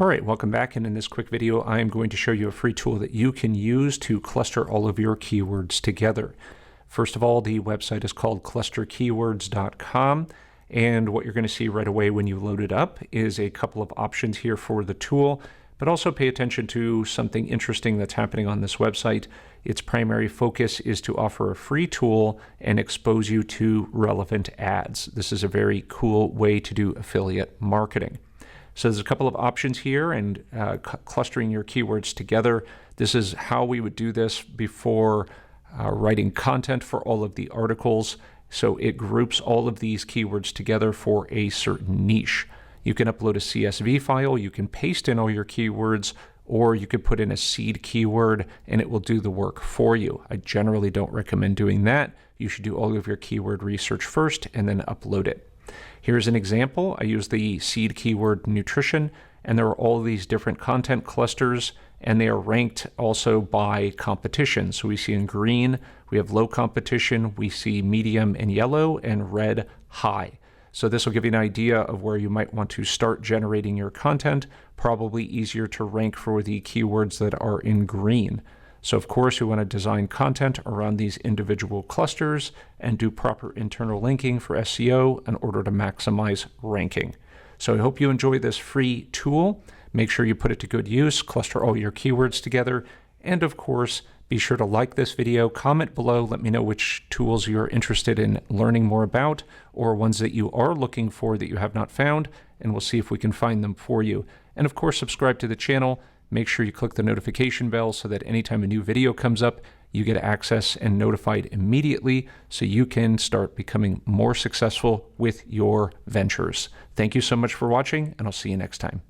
All right, welcome back. And in this quick video, I am going to show you a free tool that you can use to cluster all of your keywords together. First of all, the website is called clusterkeywords.com. And what you're going to see right away when you load it up is a couple of options here for the tool, but also pay attention to something interesting that's happening on this website. Its primary focus is to offer a free tool and expose you to relevant ads. This is a very cool way to do affiliate marketing. So there's a couple of options here, and clustering your keywords together. This is how we would do this before writing content for all of the articles. So it groups all of these keywords together for a certain niche. You can upload a CSV file, you can paste in all your keywords, or you could put in a seed keyword and it will do the work for you. I generally don't recommend doing that. You should do all of your keyword research first and then upload it. Here's an example. I use the seed keyword nutrition, and there are all these different content clusters, and they are ranked also by competition. So we see in green, we have low competition, we see medium and yellow, and red high. So this will give you an idea of where you might want to start generating your content. Probably easier to rank for the keywords that are in green. So of course, we want to design content around these individual clusters and do proper internal linking for SEO in order to maximize ranking. So I hope you enjoy this free tool. Make sure you put it to good use, cluster all your keywords together, and of course, be sure to like this video, comment below, let me know which tools you're interested in learning more about, or ones that you are looking for that you have not found, and we'll see if we can find them for you. And of course, subscribe to the channel. Make sure you click the notification bell so that anytime a new video comes up, you get access and notified immediately so you can start becoming more successful with your ventures. Thank you so much for watching, and I'll see you next time.